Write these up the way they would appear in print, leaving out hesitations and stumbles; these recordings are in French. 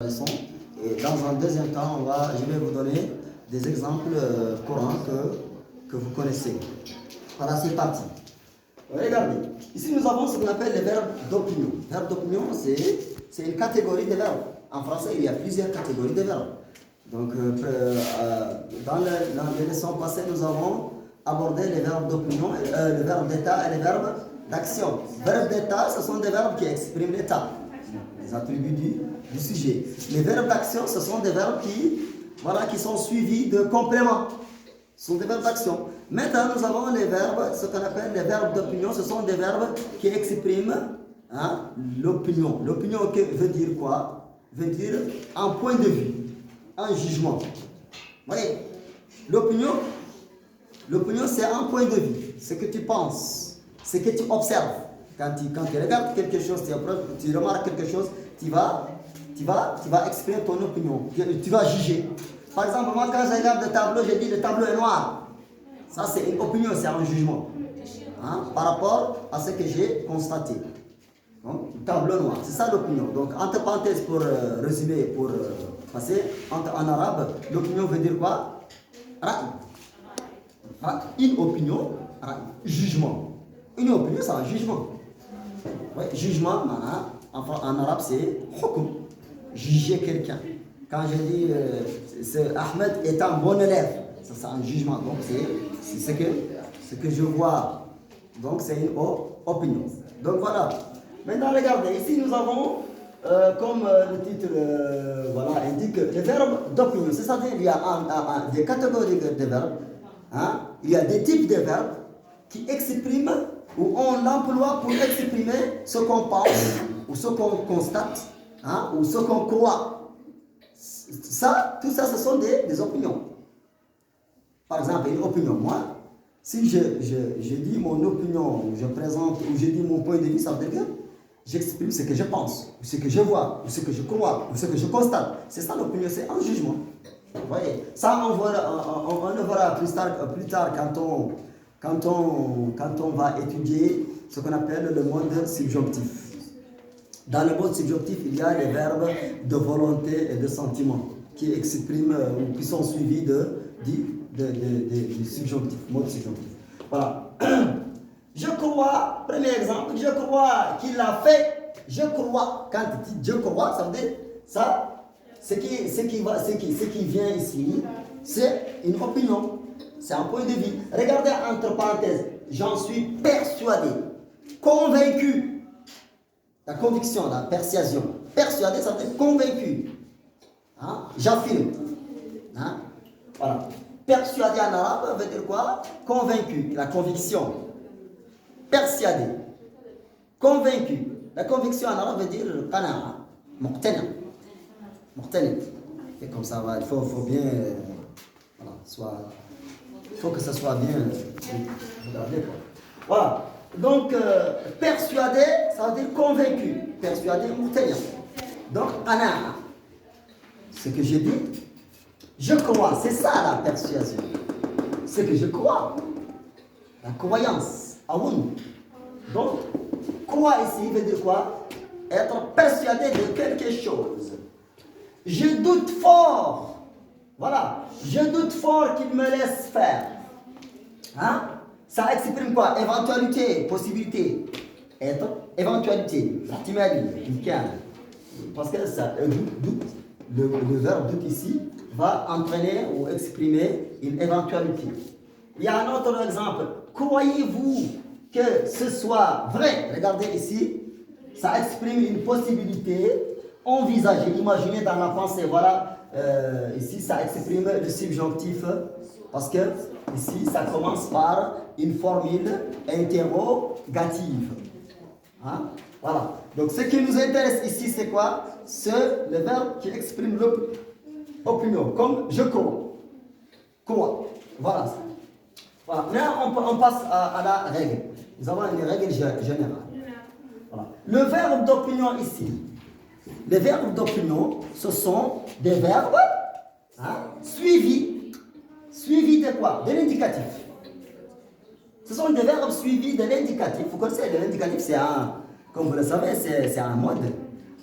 leçon. Et dans un deuxième temps, je vais vous donner des exemples courants que vous connaissez. Voilà, c'est parti. Regardez, ici nous avons ce qu'on appelle les verbes d'opinion. Verbe d'opinion, c'est une catégorie de verbes. En français, il y a plusieurs catégories de verbes. Donc, dans les leçons passées, nous avons abordé les verbes d'opinion, les verbes d'état et les verbes d'action. Verbes d'état, ce sont des verbes qui expriment l'état, les attributs du sujet. Les verbes d'action, ce sont des verbes qui sont suivis de compléments. Ce sont des verbes d'action. Maintenant, nous avons les verbes, ce qu'on appelle les verbes d'opinion. Ce sont des verbes qui expriment l'opinion. L'opinion veut dire quoi? Veut dire un point de vue, un jugement. Vous voyez, l'opinion, c'est un point de vue. Ce que tu penses, ce que tu observes. Quand tu regardes quelque chose, tu remarques quelque chose, tu vas exprimer ton opinion. Tu vas juger. Par exemple, moi, quand je regarde le tableau, je dis le tableau est noir. Ça, c'est une opinion, c'est un jugement. Par rapport à ce que j'ai constaté. Donc, le tableau noir, c'est ça l'opinion. Donc, entre parenthèses, pour résumer, pour passer, en arabe, l'opinion veut dire quoi? Une opinion, jugement. Une opinion, c'est un jugement. Ouais, jugement, en arabe, c'est hukm. Juger quelqu'un. Quand je dis Ahmed est un bon élève, ça c'est un jugement. Donc c'est ce que je vois. Donc c'est une opinion. Donc voilà. Maintenant regardez, ici nous avons, comme le titre indique, les verbes d'opinion. C'est-à-dire il y a des catégories de verbes. Il y a des types de verbes qui expriment ou on l'emploie pour exprimer ce qu'on pense ou ce qu'on constate ou ce qu'on croit. Tout ça, ce sont des opinions. Par exemple, une opinion. Moi, si je dis mon opinion, je présente ou je dis mon point de vue, ça veut dire que j'exprime ce que je pense, ou ce que je vois, ou ce que je crois, ou ce que je constate. C'est ça l'opinion, c'est un jugement. Vous voyez, ça on le verra plus tard quand on va étudier ce qu'on appelle le mode subjonctif. Dans le mode subjonctif, il y a les verbes de volonté et de sentiment qui expriment ou qui sont suivis du subjonctif, mode subjonctif. Voilà. Je crois, premier exemple, je crois qu'il l'a fait. Je crois. Quand tu dis je crois, ça veut dire ça, ce qui vient ici, c'est une opinion. C'est un point de vue. Regardez entre parenthèses, j'en suis persuadé, convaincu. La conviction, la persuasion. Persuadé, ça veut dire convaincu. J'affirme. Voilà. Persuadé en arabe veut dire quoi? Convaincu. La conviction. Persuadé. Convaincu. La conviction en arabe veut dire qana'a. Muqtana. Muqtana. Et comme ça, il faut bien. Il faut que ça soit bien. Regardez. Voilà. Donc, persuadé, ça veut dire convaincu. Persuadé, muqtana. Donc, qana'a. Ce que j'ai dit, je crois. C'est ça la persuasion. Ce que je crois. La croyance. Aoun. Donc, croire ici veut dire quoi? Être persuadé de quelque chose. Je doute fort. Voilà. Je doute fort qu'il me laisse faire. Ça exprime quoi? Éventualité, possibilité. Être, éventualité. Parce que ça, doute, le verbe doute ici va entraîner ou exprimer une éventualité. Il y a un autre exemple. Croyez-vous que ce soit vrai? Regardez ici. Ça exprime une possibilité envisagée, imaginée dans la pensée. Voilà. Ici, ça exprime le subjonctif. Parce que ici, ça commence par une formule interrogative. Voilà. Donc, ce qui nous intéresse ici, c'est quoi? C'est le verbe qui exprime l'opinion. Comme je crois. Crois. Voilà. Voilà. Maintenant, on passe à la règle. Nous avons une règle générale. Voilà. Le verbe d'opinion ici. Les verbes d'opinion, ce sont des verbes suivis. Suivis de quoi? De l'indicatif. Ce sont des verbes suivis de l'indicatif. Vous connaissez l'indicatif, comme vous le savez, c'est un mode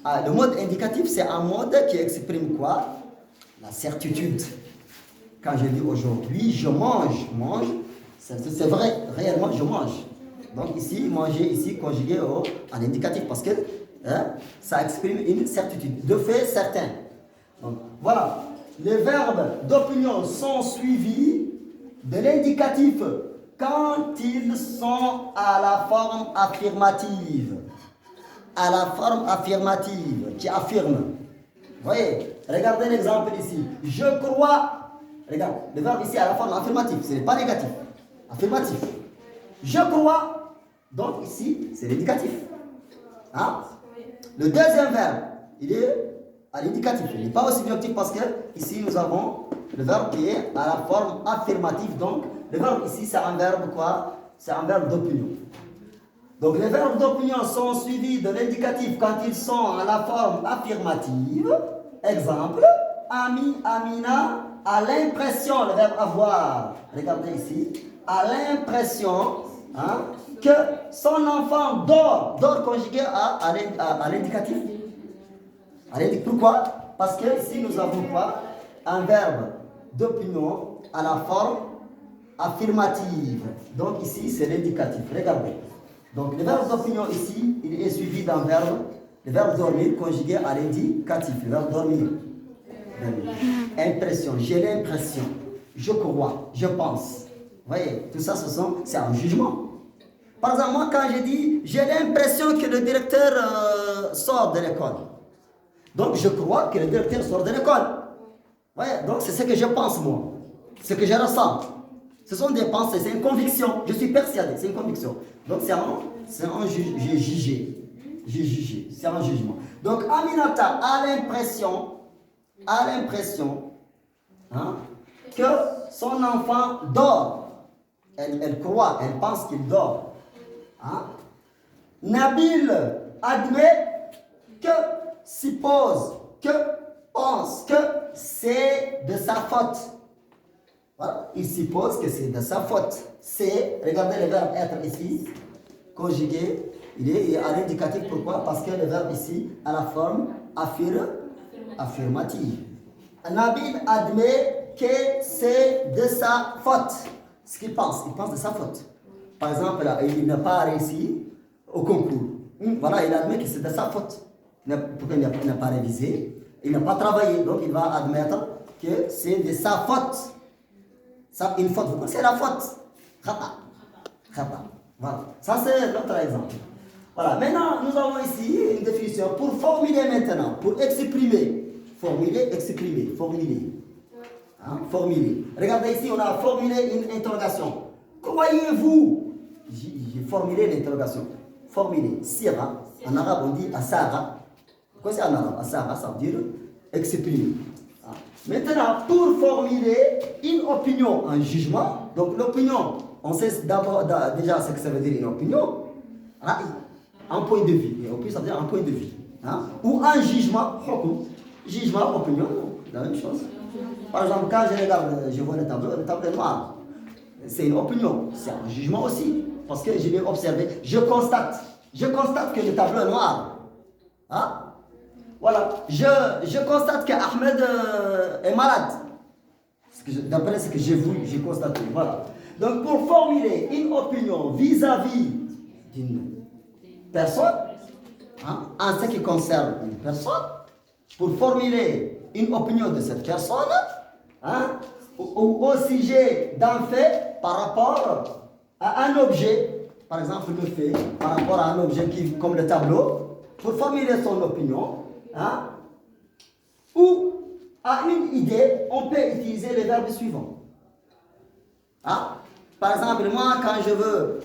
le mode indicatif, c'est un mode qui exprime quoi? La certitude. Quand je dis aujourd'hui, je mange, c'est vrai, réellement, je mange. Donc ici, manger, ici, conjugué en indicatif, parce que ça exprime une certitude, de fait certain. Donc voilà, les verbes d'opinion sont suivis de l'indicatif quand ils sont à la forme affirmative. À la forme affirmative, qui affirme. Vous voyez, regardez l'exemple ici. Je crois. Regarde, le verbe ici à la forme affirmative, ce n'est pas négatif. Affirmatif. Je crois. Donc ici, c'est l'indicatif. Hein? Le deuxième verbe, il est à l'indicatif. Il n'est pas au subjonctif parce que ici nous avons le verbe qui est à la forme affirmative. Donc le verbe ici, c'est un verbe quoi? C'est un verbe d'opinion. Donc les verbes d'opinion sont suivis de l'indicatif quand ils sont à la forme affirmative. Exemple, Ami, Amina a l'impression, le verbe avoir, regardez ici, a l'impression que son enfant dort, dort conjugué à l'indicatif. Pourquoi? Parce que ici nous avons quoi? Un verbe d'opinion à la forme affirmative. Donc ici c'est l'indicatif, regardez. Donc le verbe d'opinion ici, il est suivi d'un verbe, le verbe dormir conjugué à l'indicatif, le verbe dormir. Impression, j'ai l'impression, je crois, je pense. Vous voyez, tout ça, c'est un jugement. Par exemple, moi quand je dis, j'ai l'impression que le directeur sort de l'école. Donc je crois que le directeur sort de l'école. Vous voyez, donc c'est ce que je pense moi, ce que je ressens. Ce sont des pensées, c'est une conviction. Je suis persuadé, c'est une conviction. Donc c'est un j'ai jugé. J'ai jugé, c'est un jugement. Donc Aminata a l'impression que son enfant dort. Elle croit, elle pense qu'il dort. Nabil admet que, suppose, que, pense que c'est de sa faute. Voilà. Il suppose que c'est de sa faute. C'est, regardez le verbe être ici, conjugué, il est à l'indicatif. Pourquoi? Parce que le verbe ici a la forme affirmative. Nabil admet que c'est de sa faute. Ce qu'il pense, il pense de sa faute. Par exemple, il n'a pas réussi au concours. Voilà, il admet que c'est de sa faute. Pourquoi il n'a pas révisé? Il n'a pas travaillé. Donc il va admettre que c'est de sa faute. Ça, une faute, c'est la faute. Khata. Voilà. Ça, c'est notre exemple. Voilà. Maintenant, nous avons ici une définition pour formuler maintenant, pour exprimer. Formuler. Formuler. Regardez ici, on a formulé une interrogation. Croyez-vous? J'ai formulé l'interrogation. Formuler. Sira. En arabe, on dit asara. Quoi c'est en arabe? Asara, ça veut dire exprimer. Maintenant, pour formuler une opinion, un jugement, donc l'opinion, on sait d'abord déjà ce que ça veut dire une opinion, un point de vue, et opinion ça veut dire un point de vue, ou un jugement, jugement, opinion, la même chose. Par exemple, quand je regarde, je vois le tableau est noir, c'est une opinion, c'est un jugement aussi, parce que je l'ai observé, je constate que le tableau est noir. Voilà, je constate qu'Ahmed est malade. D'après ce que j'ai vu, j'ai constaté. Voilà. Donc, pour formuler une opinion vis-à-vis d'une personne, en ce qui concerne une personne, pour formuler une opinion de cette personne, ou au sujet d'un fait par rapport à un objet, par exemple le fait, par rapport à un objet comme le tableau, pour formuler son opinion, ou à une idée, on peut utiliser les verbes suivants. Par exemple, moi, quand je veux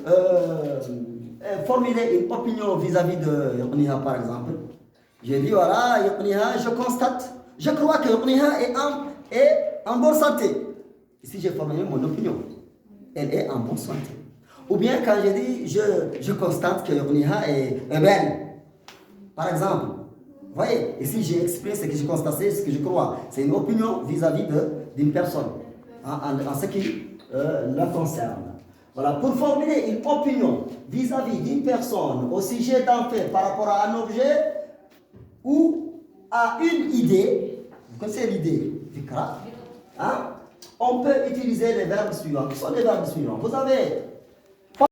formuler une opinion vis-à-vis de Yaqniha, par exemple, j'ai dit, voilà, Yaqniha, je crois que Yaqniha est en bonne santé. Ici, j'ai formulé mon opinion. Elle est en bonne santé. Ou bien, quand j'ai dit, je constate que Yaqniha est belle. Par exemple, vous voyez, ici j'ai exprimé ce que j'ai constaté, ce que je crois. C'est une opinion vis-à-vis d'une personne, en ce qui la concerne. Voilà, pour formuler une opinion vis-à-vis d'une personne au sujet d'un fait par rapport à un objet, ou à une idée, vous connaissez l'idée, fikra, hein, on peut utiliser les verbes suivants. Quels sont les verbes suivants? Vous avez